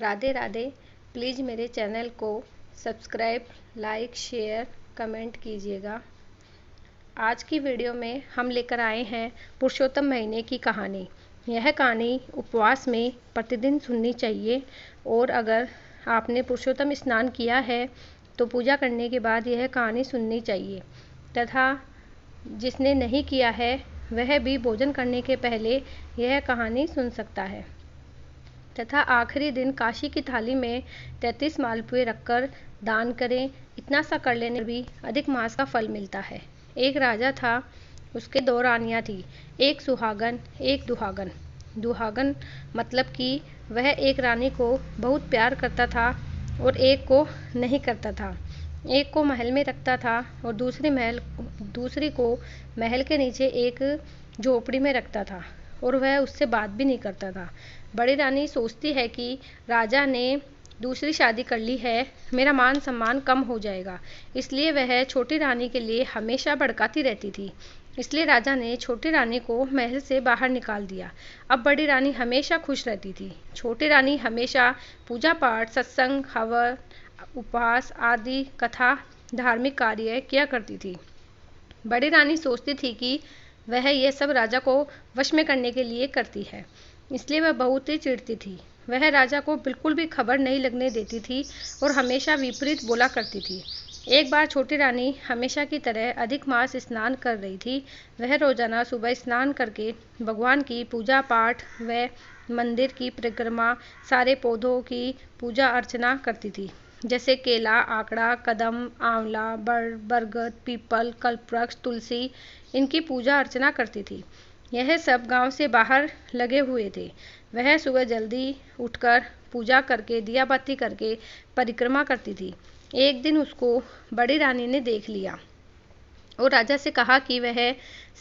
Radhe Radhe. Please मेरे channel को subscribe, like, share, comment कीजिएगा। आज की वीडियो में हम लेकर आए हैं पुरुषोत्तम महीने की कहानी। यह कहानी उपवास में प्रतिदिन सुननी चाहिए और अगर आपने पुरुषोत्तम स्नान किया है तो पूजा करने के बाद यह कहानी सुननी चाहिए, तथा जिसने नहीं किया है वह भी भोजन करने के पहले यह कहानी सुन सकता है। तथा आखिरी दिन काशी की थाली में 33 मालपुए रखकर दान करें। इतना सा कर लेने भी अधिक मास का फल मिलता है। एक राजा था, उसके 2 रानियां थी, एक सुहागन एक दुहागन। दुहागन मतलब कि वह एक रानी को बहुत प्यार करता था और एक को नहीं करता था। एक को महल में रखता था और दूसरी को महल के नीचे एक झोपड़ी में रखता था और वह उससे बात भी नहीं करता था। बड़ी रानी सोचती है कि राजा ने दूसरी शादी कर ली है, मेरा मान सम्मान कम हो जाएगा, इसलिए वह छोटी रानी के लिए हमेशा भड़काती रहती थी। इसलिए राजा ने छोटी रानी को महल से बाहर निकाल दिया। अब बड़ी रानी हमेशा खुश रहती थी। छोटी रानी हमेशा पूजा पाठ, सत्संग, हवन, उपवास आदि कथा, धार्मिक कार्य किया करती थी। बड़ी रानी सोचती थी कि वह यह सब राजा को वश में करने के लिए करती है, इसलिए वह बहुत ही चिढ़ती थी। वह राजा को बिल्कुल भी खबर नहीं लगने देती थी और हमेशा विपरीत बोला करती थी। एक बार छोटी रानी हमेशा की तरह अधिक मास स्नान कर रही थी। वह रोजाना सुबह स्नान करके भगवान की पूजा पाठ व मंदिर की परिक्रमा, सारे पौधों की पूजा अर्चना करती थी, जैसे केला, आकड़ा, कदम, आंवला, बरगद, पीपल, कल्पवृक्ष, तुलसी, इनकी पूजा अर्चना करती थी। यह सब गांव से बाहर लगे हुए थे। वह सुबह जल्दी उठकर पूजा करके दिया बाती करके परिक्रमा करती थी। एक दिन उसको बड़ी रानी ने देख लिया और राजा से कहा कि वह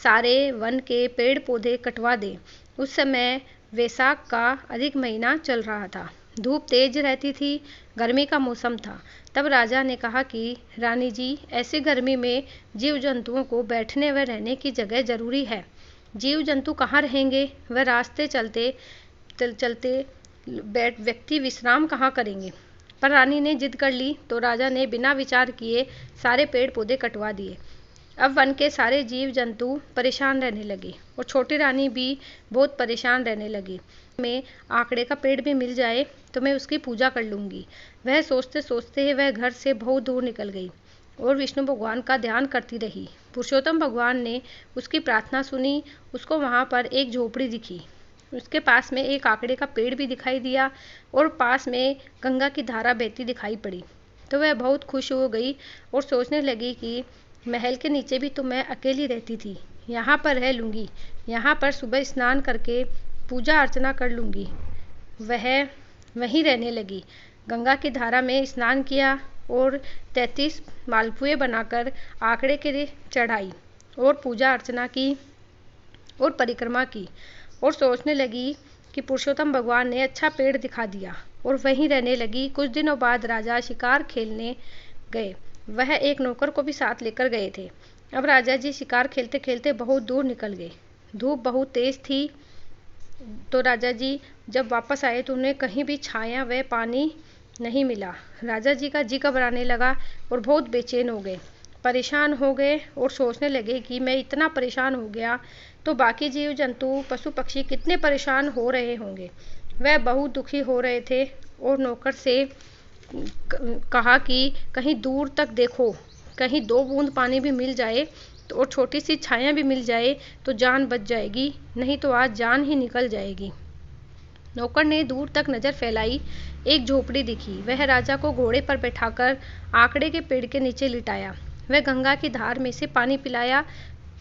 सारे वन के पेड़ पौधे कटवा दे। उस समय वैशाख का अधिक महीना चल रहा था। धूप तेज रहती थी, गर्मी का मौसम था। तब राजा ने कहा कि रानी जी, ऐसी गर्मी में जीव जंतुओं को बैठने व रहने की जगह जरूरी है। जीव जंतु कहाँ रहेंगे? वह रास्ते चलते व्यक्ति विश्राम कहाँ करेंगे? पर रानी ने जिद कर ली तो राजा ने बिना विचार किए सारे पेड़ पौधे कटवा दिए। अब वन के सारे जीव जंतु परेशान रहने लगे और छोटी रानी भी बहुत परेशान रहने लगी। मैं आकड़े का पेड़ भी मिल जाए तो मैं उसकी पूजा कर लूंगी। वह सोचते सोचते वह घर से बहुत दूर निकल गई और विष्णु भगवान का ध्यान करती रही। पुरुषोत्तम भगवान ने उसकी प्रार्थना सुनी। उसको वहां पर एक झोपड़ी दिखी। उसके पास में एक आकड़े का पेड़ भी दिखाई दिया और पास में गंगा की धारा बहती दिखाई पड़ी। तो वह बहुत खुश हो गई और सोचने लगी कि महल के नीचे भी तो मैं अकेली रहती थी, यहाँ पर रह लूंगी, यहाँ पर सुबह स्नान करके पूजा अर्चना कर लूंगी। वह वहीं रहने लगी। गंगा की धारा में स्नान किया और 33 मालपुए बनाकर आकड़े के लिए चढ़ाई और पूजा अर्चना की और परिक्रमा की और सोचने लगी कि पुरुषोत्तम भगवान ने अच्छा पेड़ दिखा दिया और वहीं रहने लगी। कुछ दिनों बाद राजा शिकार खेलने गए। वह एक नौकर को भी साथ लेकर गए थे। अब राजा जी शिकार खेलते खेलते बहुत दूर निकल गए। धूप बहुत तेज थी। तो राजा जी जब वापस आए तो उन्हें कहीं भी छाया व पानी नहीं मिला। राजा जी का जी घबराने लगा और बहुत बेचैन हो गए, परेशान हो गए और सोचने लगे कि मैं इतना परेशान हो गया तो बाकी जीव जंतु, पशु पक्षी कितने परेशान हो रहे होंगे। वह बहुत दुखी हो रहे थे और नौकर से कहा कि कहीं दूर तक देखो, कहीं 2 बूंद पानी भी मिल जाए तो और छोटी सी छाया भी मिल जाए तो जान बच जाएगी, नहीं तो आज जान ही निकल जाएगी। नौकर ने दूर तक नजर फैलाई। एक झोपड़ी दिखी। वह राजा को घोड़े पर बैठाकर आकड़े के पेड़ के नीचे लिटाया। वह गंगा की धार में से पानी पिलाया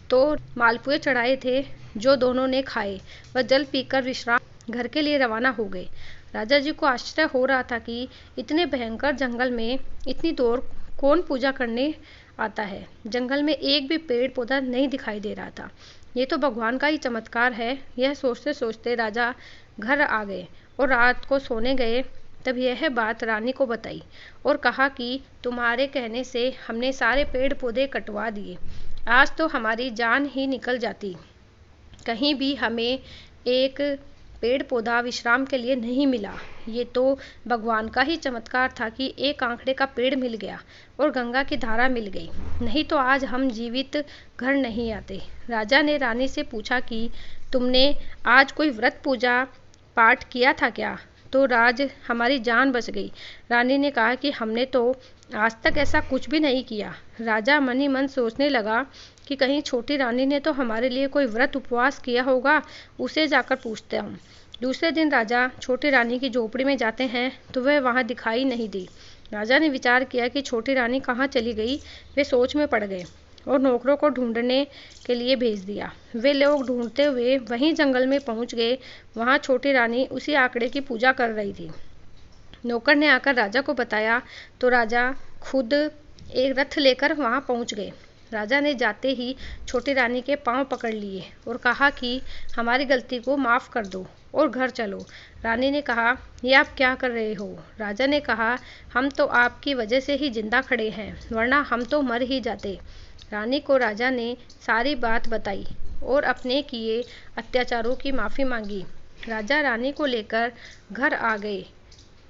तो मालपुए चढ़ाए थे जो दोनों ने खाए। वह जल पीकर विश्राम घर के लिए रवाना हो गए। राजा जी को आश्चर्य हो रहा था कि इतने भयंकर जंगल में इतनी दूर कौन पूजा करने आता है। जंगल में एक भी पेड़ पौधा नहीं दिखाई दे रहा था। ये तो भगवान का ही चमत्कार है। यह सोचते सोचते राजा घर आ गए और रात को सोने गए। तब यह बात रानी को बताई और कहा कि तुम्हारे कहने से हमने सारे पेड़ पौधे कटवा दिए। आज तो हमारी जान ही निकल जाती। कहीं भी हमें एक पेड़ पौधा विश्राम के लिए नहीं मिला। ये तो भगवान का ही चमत्कार था कि एक आंकड़े का पेड़ मिल गया और गंगा की धारा मिल गई, नहीं तो आज हम जीवित घर नहीं आते। राजा ने रानी से पूछा कि तुमने आज कोई व्रत पूजा पाठ किया था क्या? तो राज हमारी जान बच गई। रानी ने कहा कि हमने तो आज तक ऐसा कुछ भी नहीं किया। राजा मन ही मन सोचने लगा कि कहीं छोटी रानी ने तो हमारे लिए कोई व्रत उपवास किया होगा, उसे जाकर पूछते हूँ। दूसरे दिन राजा छोटी रानी की झोपड़ी में जाते हैं तो वह वहाँ दिखाई नहीं दी। राजा ने विचार किया कि छोटी रानी कहाँ चली गई। वे सोच में पड़ गए और नौकरों को ढूंढने के लिए भेज दिया। वे लोग ढूंढते हुए वहीं जंगल में पहुंच गए। वहां छोटी रानी उसी आंकड़े की पूजा कर रही थी। नौकर ने आकर राजा को बताया तो राजा खुद एक रथ लेकर वहां पहुंच गए। राजा ने जाते ही छोटी रानी के पांव पकड़ लिए और कहा कि हमारी गलती को माफ़ कर दो और घर चलो। रानी ने कहा, ये आप क्या कर रहे हो? राजा ने कहा, हम तो आपकी वजह से ही जिंदा खड़े हैं, वरना हम तो मर ही जाते। रानी को राजा ने सारी बात बताई और अपने किए अत्याचारों की माफ़ी मांगी। राजा रानी को लेकर घर आ गए।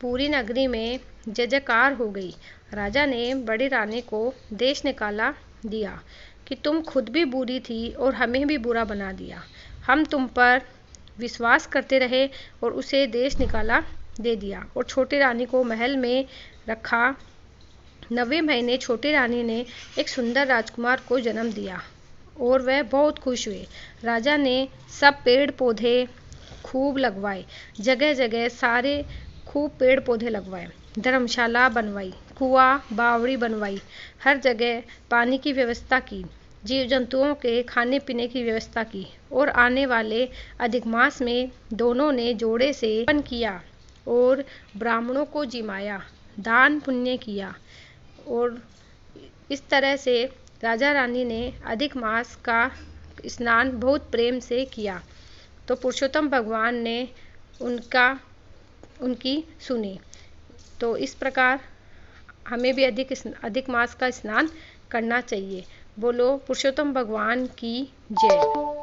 पूरी नगरी में जय जयकार हो गई। राजा ने बड़ी रानी को देश निकाला दिया कि तुम खुद भी बुरी थी और हमें भी बुरा बना दिया। हम तुम पर विश्वास करते रहे और उसे देश निकाला दे दिया और छोटी रानी को महल में रखा। 9वें महीने छोटी रानी ने एक सुंदर राजकुमार को जन्म दिया और वह बहुत खुश हुए। राजा ने सब पेड़ पौधे खूब लगवाए, जगह जगह सारे खूब पेड़ पौधे लगवाए, धर्मशाला बनवाई, कुआं बावड़ी बनवाई, हर जगह पानी की व्यवस्था की, जीव जंतुओं के खाने पीने की व्यवस्था की और आने वाले अधिक मास में दोनों ने जोड़े से हवन किया और ब्राह्मणों को जिमाया, दान पुण्य किया। और इस तरह से राजा रानी ने अधिक मास का स्नान बहुत प्रेम से किया। तो पुरुषोत्तम भगवान ने उनकी सुनी। तो इस प्रकार हमें भी अधिक मास का स्नान करना चाहिए। बोलो पुरुषोत्तम भगवान की जय।